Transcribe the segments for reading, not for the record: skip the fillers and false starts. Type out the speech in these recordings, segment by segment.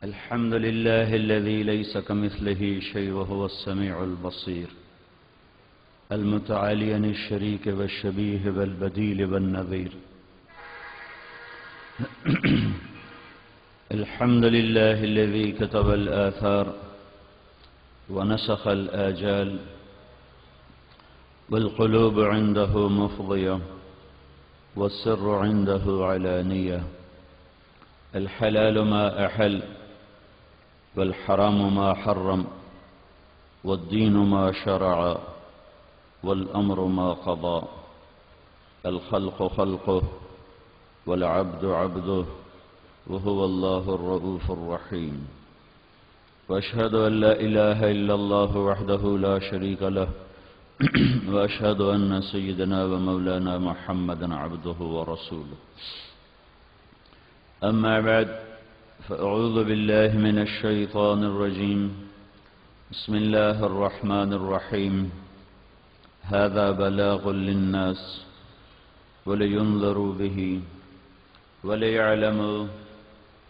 الحمد لله الذي ليس كمثله شيء وهو السميع البصير المتعالي عن الشريك والشبيه والبديل والنظير. الحمد لله الذي كتب الآثار ونسخ الآجال والقلوب عنده مفضية والسر عنده علانية. الحلال ما أحل والحرام ما حرم والدين ما شرع والأمر ما قضى. الخلق خلقه والعبد عبده وهو الله الرؤوف الرحيم. وأشهد أن لا إله إلا الله وحده لا شريك له وأشهد أن سيدنا ومولانا محمدا عبده ورسوله. أما بعد فأعوذ بالله من الشيطان الرجيم. بسم الله الرحمن الرحيم. هذا بلاغ للناس ولينذروا به وليعلموا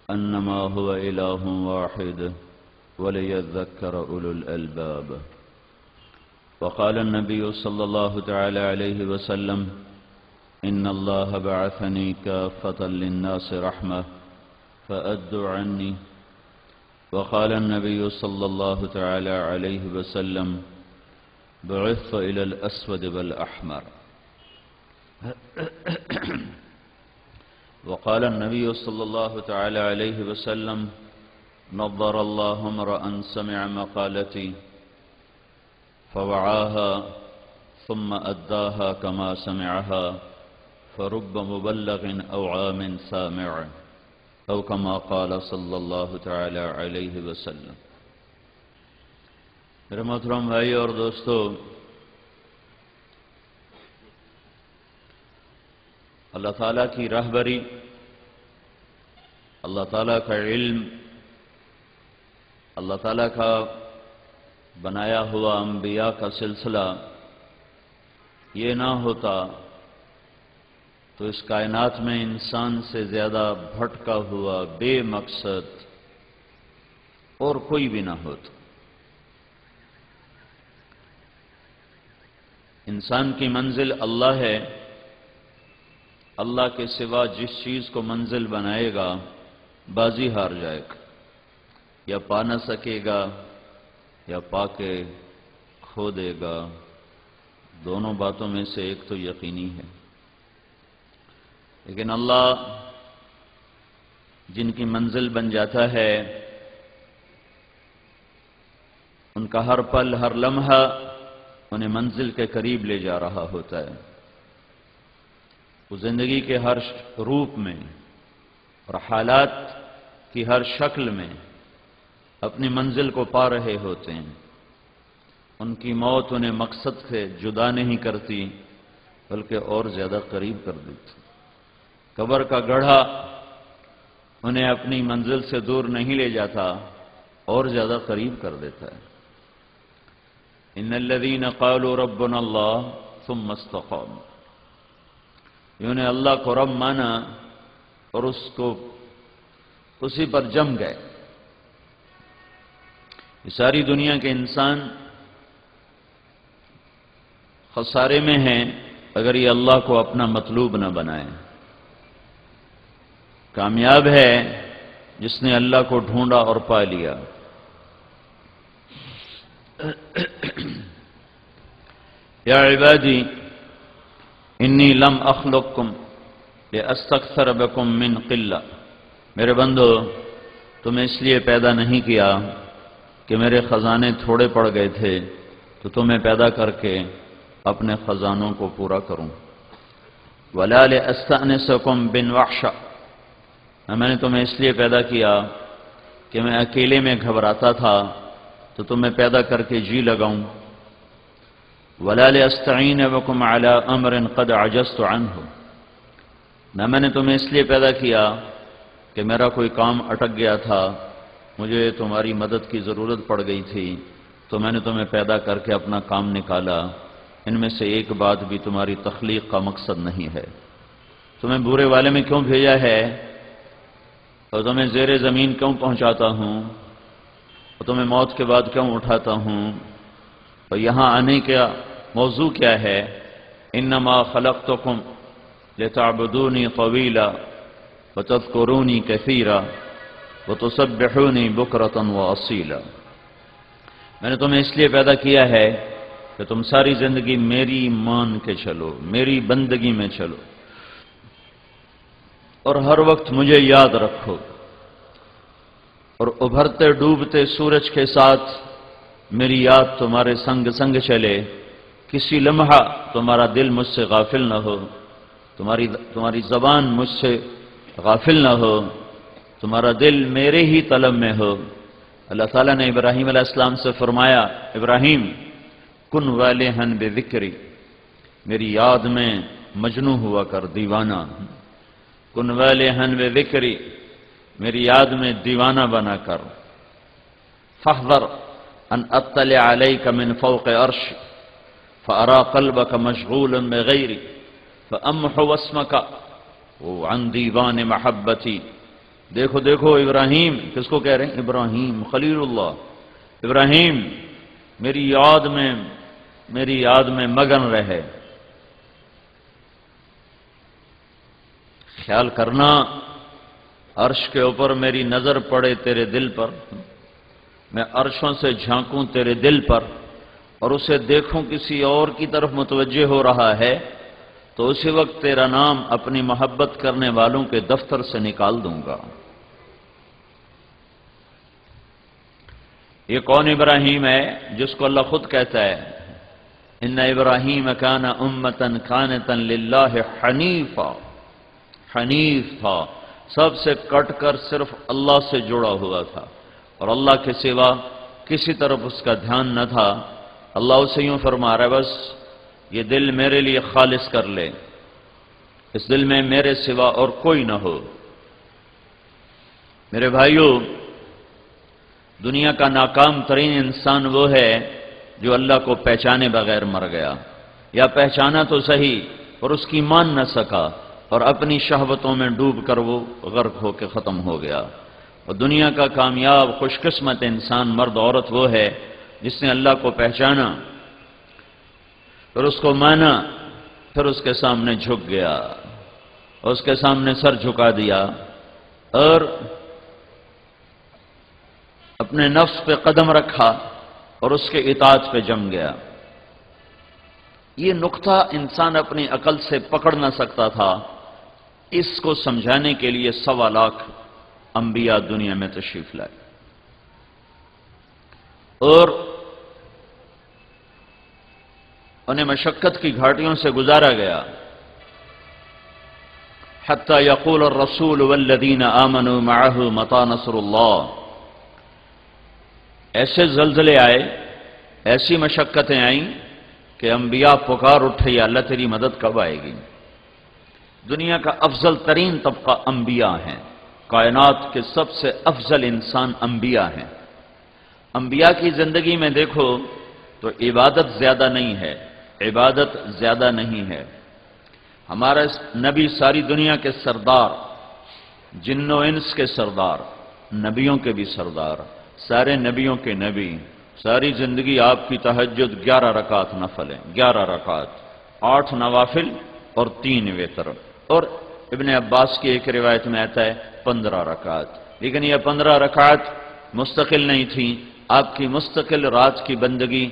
أنما هو إله واحد وليذكر أولو الألباب. وقال النبي صلى الله تعالى عليه وسلم: إن الله بعثني كافة للناس رحمة فأدوا عني. وقال النبي صلى الله تعالى عليه وسلم: بعثت إلى الأسود والأحمر. وقال النبي صلى الله تعالى عليه وسلم: نضر الله امرأ سمع مقالتي فوعاها ثم أداها كما سمعها فرب مبلغ أوعى من سامع أو كما قال صلی اللہ تعالی علیہ وسلم. میرے محترم بھائی اور دوستو، اللہ تعالیٰ کی رہبری، اللہ تعالیٰ کا علم، اللہ تعالیٰ کا بنایا ہوا انبیاء کا سلسلہ یہ نہ ہوتا تو اس کائنات میں انسان سے زیادہ بھٹکا ہوا بے مقصد اور کوئی بھی نہ ہوتا. انسان کی منزل اللہ ہے. اللہ کے سوا جس چیز کو منزل بنائے گا بازی ہار جائے گا، یا پا نہ سکے گا یا پا کے کھو دے گا. دونوں باتوں میں سے ایک تو یقینی ہے. لیکن اللہ جن کی منزل بن جاتا ہے ان کا ہر پل ہر لمحہ انہیں منزل کے قریب لے جا رہا ہوتا ہے. وہ زندگی کے ہر روپ میں اور حالات کی ہر شکل میں اپنی منزل کو پا رہے ہوتے ہیں. ان کی موت انہیں مقصد سے جدا نہیں کرتی بلکہ اور زیادہ قریب کر دیتی. قبر کا گڑھا انہیں اپنی منزل سے دور نہیں لے جاتا اور زیادہ قریب کر دیتا ہے. ان الذين قالوا ربنا الله ثم استقاموا، انہوں نے اللہ کو رب مانا اور اس کو اسی پر جم گئے. یہ ساری دنیا کے انسان خسارے میں ہیں اگر یہ اللہ کو اپنا مطلوب نہ بنائے. کامیاب ہے جس نے اللہ کو ڈھونڈا اور پا لیا. یا عبادی انی لم اخلقکم لاستکثر بکم من قلہ، میرے بندو تمہیں اس لیے پیدا نہیں کیا کہ میرے خزانے تھوڑے پڑ گئے تھے تو تمہیں پیدا کر کے اپنے خزانوں کو پورا کروں. ولا لاستأنسکم بالوحشہ، میں نے تمہیں اس لیے پیدا کیا کہ میں اکیلے میں گھبراتا تھا تو تمہیں پیدا کر کے جی لگاؤں. ولا لاستعین بکم علی امر قد عجزت عنہ، نہ میں نے تمہیں اس لیے پیدا کیا کہ میرا کوئی کام اٹک گیا تھا، مجھے تمہاری مدد کی ضرورت پڑ گئی تھی تو میں نے تمہیں پیدا کر کے اپنا کام نکالا. ان میں سے ایک بات بھی تمہاری تخلیق کا مقصد نہیں ہے. تمہیں برے والے میں کیوں بھیجا ہے اور تمہیں زیر زمین کیوں پہنچاتا ہوں اور تمہیں موت کے بعد کیوں اٹھاتا ہوں؟ اور یہاں آنے کا موضوع کیا ہے؟ انما خلقتکم لتعبدونی طویلا وتذکرونی کثیرا وتسبحونی بکرۃ واصیلا۔ میں نے تمہیں اس لیے پیدا کیا ہے کہ تم ساری زندگی میری مان کے چلو، میری بندگی میں چلو، اور ہر وقت مجھے یاد رکھو، اور ابھرتے ڈوبتے سورج کے ساتھ میری یاد تمہارے سنگ سنگ چلے، کسی لمحہ تمہارا دل مجھ سے غافل نہ ہو، تمہاری زبان مجھ سے غافل نہ ہو، تمہارا دل میرے ہی طلب میں ہو۔ اللہ تعالیٰ نے ابراہیم علیہ السلام سے فرمایا، ابراہیم کن والہن بذکری، میری یاد میں مجنون ہوا کر، دیوانہ۔ کن والہن بذکری، میری یاد میں دیوانہ بنا کر۔ فاحذر ان اطلع علیک من فوق عرش فارى قلبك مشغولا بغیری فامحو اسمك عن دیوان محبتی۔ دیکھو دیکھو ابراہیم، کس کو کہہ رہے ہیں؟ ابراہیم خلیل اللہ۔ ابراہیم میری یاد میں مگن رہے۔ خیال کرنا، عرش کے اوپر میری نظر پڑے تیرے دل پر، میں عرشوں سے جھانکوں تیرے دل پر اور اسے دیکھوں کسی اور کی طرف متوجہ ہو رہا ہے، تو اسی وقت تیرا نام اپنی محبت کرنے والوں کے دفتر سے نکال دوں گا۔ یہ کون ابراہیم ہے جس کو اللہ خود کہتا ہے ان ابراہیم کان امۃ قانتا للہ حنیفا؟ حنیف تھا، سب سے کٹ کر صرف اللہ سے جڑا ہوا تھا، اور اللہ کے سوا کسی طرف اس کا دھیان نہ تھا۔ اللہ اسے یوں فرما رہا ہے، بس یہ دل میرے لیے خالص کر لے، اس دل میں میرے سوا اور کوئی نہ ہو۔ میرے بھائیوں، دنیا کا ناکام ترین انسان وہ ہے جو اللہ کو پہچانے بغیر مر گیا، یا پہچانا تو صحیح اور اس کی مان نہ سکا، اور اپنی شہوتوں میں ڈوب کر وہ غرق ہو کے ختم ہو گیا۔ اور دنیا کا کامیاب خوش قسمت انسان، مرد عورت، وہ ہے جس نے اللہ کو پہچانا، پھر اس کو مانا، پھر اس کے سامنے جھک گیا، اور اس کے سامنے سر جھکا دیا، اور اپنے نفس پہ قدم رکھا اور اس کے اطاعت پہ جم گیا۔ یہ نقطہ انسان اپنی عقل سے پکڑ نہ سکتا تھا، اس کو سمجھانے کے لیے 1.25 لاکھ انبیاء دنیا میں تشریف لائے، اور انہیں مشقت کی گھاٹیوں سے گزارا گیا، حتی یقول الرسول والذین آمنوا معه متی نصر اللہ۔ ایسے زلزلے آئے، ایسی مشقتیں آئیں کہ انبیاء پکار اٹھے، یا اللہ تیری مدد کب آئے گی؟ دنیا کا افضل ترین طبقہ انبیاء ہیں، کائنات کے سب سے افضل انسان انبیاء ہیں۔ انبیاء کی زندگی میں دیکھو تو عبادت زیادہ نہیں ہے، عبادت زیادہ نہیں ہے۔ ہمارا نبی ساری دنیا کے سردار، جن و انس کے سردار، نبیوں کے بھی سردار، سارے نبیوں کے نبی، ساری زندگی آپ کی تہجد 11 رکعت نفل ہیں، 11 رکعت، 8 نوافل اور 3 وتر، اور ابن عباس کی ایک روایت میں آتا ہے 15 رکعت۔ لیکن یہ 15 رکعت مستقل نہیں تھیں، آپ کی مستقل رات کی بندگی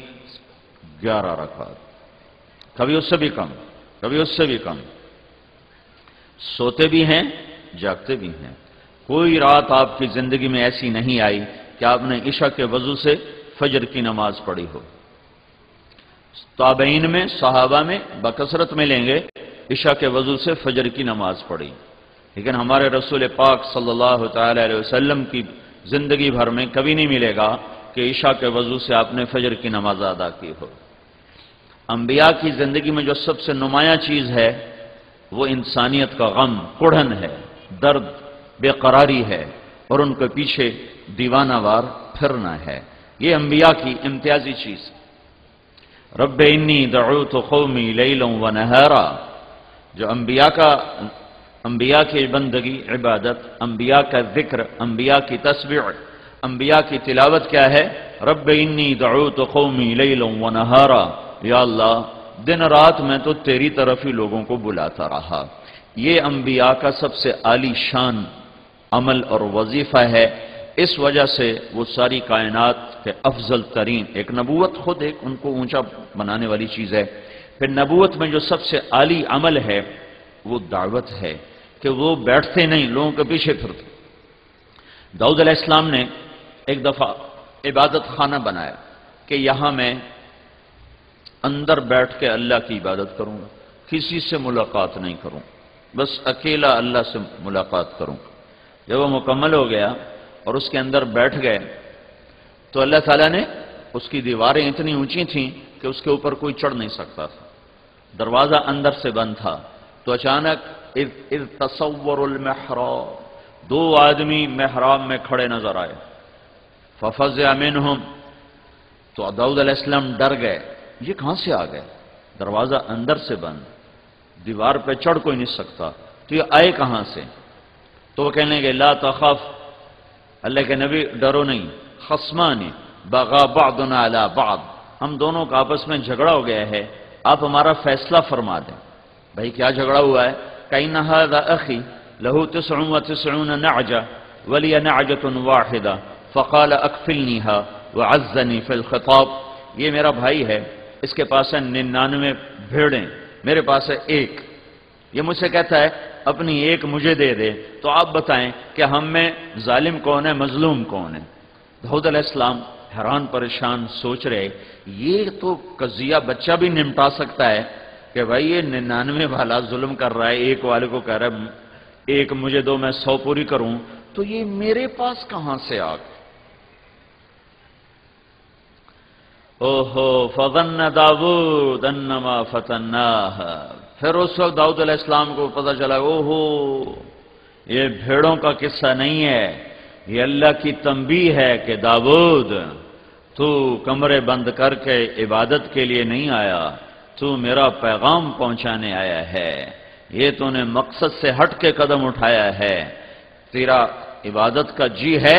11 رکعت، کبھی اس سے بھی کم، کبھی اس سے بھی کم۔ سوتے بھی ہیں، جاگتے بھی ہیں۔ کوئی رات آپ کی زندگی میں ایسی نہیں آئی کہ آپ نے عشاء کے وضو سے فجر کی نماز پڑھی ہو۔ تابعین میں، صحابہ میں بکثرت ملیں گے عشاء کے وضو سے فجر کی نماز پڑھی، لیکن ہمارے رسول پاک صلی اللہ تعالی علیہ وسلم کی زندگی بھر میں کبھی نہیں ملے گا کہ عشاء کے وضو سے آپ نے فجر کی نماز ادا کی ہو۔ انبیاء کی زندگی میں جو سب سے نمایاں چیز ہے وہ انسانیت کا غم، کڑھن ہے، درد، بے قراری ہے، اور ان کے پیچھے دیوانہ وار پھرنا ہے۔ یہ انبیاء کی امتیازی چیز۔ رب انی دعوت قومی لیلا و نہارا، جو انبیاء کا انبیاء کی بندگی عبادت، انبیاء کا ذکر، انبیاء کی تسبیح، انبیاء کی تلاوت کیا ہے؟ رب انی دعوت قومی لیلا ونہارا، یا اللہ دن رات میں تو تیری طرف ہی لوگوں کو بلاتا رہا۔ یہ انبیاء کا سب سے عالی شان عمل اور وظیفہ ہے، اس وجہ سے وہ ساری کائنات کے افضل ترین، ایک نبوت خود ایک ان کو اونچا بنانے والی چیز ہے، پھر نبوت میں جو سب سے عالی عمل ہے وہ دعوت ہے کہ وہ بیٹھتے نہیں، لوگوں کے پیچھے پھرتے۔ داؤد علیہ السلام نے ایک دفعہ عبادت خانہ بنایا کہ یہاں میں اندر بیٹھ کے اللہ کی عبادت کروں گا، کسی سے ملاقات نہیں کروں، بس اکیلا اللہ سے ملاقات کروں۔ جب وہ مکمل ہو گیا اور اس کے اندر بیٹھ گئے تو اللہ تعالیٰ نے اس کی دیواریں اتنی اونچی تھیں کہ اس کے اوپر کوئی چڑھ نہیں سکتا تھا، دروازہ اندر سے بند تھا۔ تو اچانک اذ تصور المحراب، دو آدمی محراب میں کھڑے نظر آئے، ففزع منہم، تو داؤد علیہ السلام ڈر گئے، یہ کہاں سے آ گئے؟ دروازہ اندر سے بند، دیوار پہ چڑھ کوئی نہیں سکتا، تو یہ آئے کہاں سے؟ تو وہ کہنے لگے لا تخف، اللہ کے نبی ڈرو نہیں، خصمان بغى بعضنا على بعض، ہم دونوں کا آپس میں جھگڑا ہو گیا ہے، آپ ہمارا فیصلہ فرما دیں۔ بھائی کیا جھگڑا ہوا ہے؟ كأن هذا أخي له 99 نعجة ولي نعجة واحدة فقال أكفلنيها وعزني في الخطاب، یہ میرا بھائی ہے، اس کے پاس ہے 99 بھیڑیں، میرے پاس ہے ایک، یہ مجھ سے کہتا ہے اپنی ایک مجھے دے دے، تو آپ بتائیں کہ ہم میں ظالم کون ہے، مظلوم کون ہے؟ داؤد علیہ السلام حیران پریشان سوچ رہے، یہ تو قضیہ بچہ بھی نمٹا سکتا ہے کہ بھائی یہ 99 والا ظلم کر رہا ہے، ایک والے کو کہہ رہا ہے ایک مجھے دو میں 100 پوری کروں، تو یہ میرے پاس کہاں سے آ گئے؟ اوہو فظن داود انما فتناہ، پھر اس وقت داؤد علیہ السلام کو پتہ چلا اوہو یہ بھیڑوں کا قصہ نہیں ہے، یہ اللہ کی تنبیہ ہے کہ داؤد تو کمرے بند کر کے عبادت کے لیے نہیں آیا، تو میرا پیغام پہنچانے آیا ہے، یہ تو نے مقصد سے ہٹ کے قدم اٹھایا ہے، تیرا عبادت کا جی ہے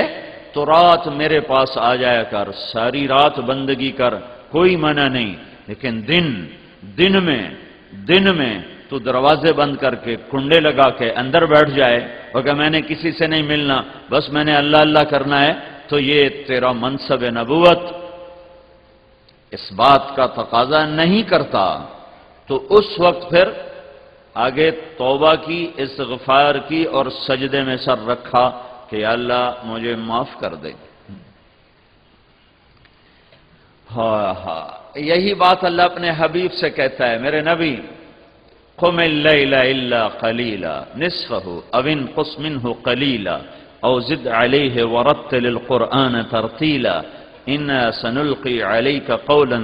تو رات میرے پاس آ جایا کر، ساری رات بندگی کر، کوئی منع نہیں، لیکن دن میں تو دروازے بند کر کے کنڈے لگا کے اندر بیٹھ جائے اور کہ میں نے کسی سے نہیں ملنا، بس میں نے اللہ اللہ کرنا ہے، تو یہ تیرا منصب نبوت اس بات کا تقاضا نہیں کرتا۔ تو اس وقت پھر آگے توبہ کی، استغفار کی اور سجدے میں سر رکھا کہ یا اللہ مجھے معاف کر دے۔ ہاں یہی بات اللہ اپنے حبیب سے کہتا ہے، میرے نبی قم اللیل الا قلیلا نصفہ او انقص منہ قلیلا او زد علیہ ورتل القرآن ترتیلا انا سنلقی علیک قولا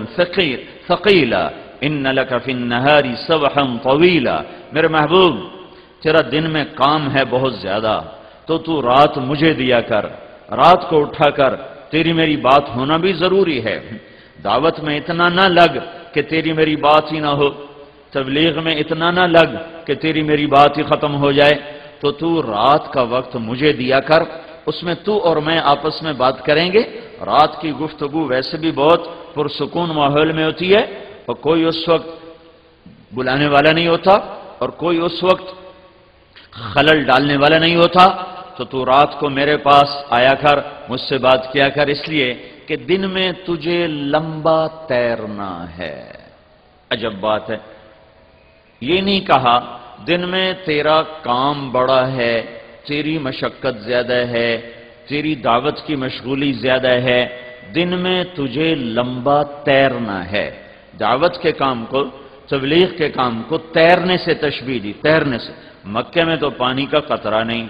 ثقیلا ان لک فی النہار سبحا طویلا، میرے محبوب تیرا دن میں کام ہے بہت زیادہ، تو رات مجھے دیا کر، رات کو اٹھا کر، تیری میری بات ہونا بھی ضروری ہے، دعوت میں اتنا نہ لگ کہ تیری میری بات ہی نہ ہو، تبلیغ میں اتنا نہ لگ کہ تیری میری بات ہی ختم ہو جائے، تو رات کا وقت مجھے دیا کر، اس میں تو اور میں آپس میں بات کریں گے۔ رات کی گفتگو ویسے بھی بہت پرسکون ماحول میں ہوتی ہے اور کوئی اس وقت بلانے والا نہیں ہوتا اور کوئی اس وقت خلل ڈالنے والا نہیں ہوتا، تو رات کو میرے پاس آیا کر، مجھ سے بات کیا کر، اس لیے کہ دن میں تجھے لمبا تیرنا ہے۔ عجب بات ہے، یہ نہیں کہا دن میں تیرا کام بڑا ہے، تیری مشقت زیادہ ہے، تیری دعوت کی مشغولی زیادہ ہے، دن میں تجھے لمبا تیرنا ہے۔ دعوت کے کام کو، تبلیغ کے کام کو تیرنے سے تشبیہ دی، تیرنے سے۔ مکے میں تو پانی کا قطرہ نہیں،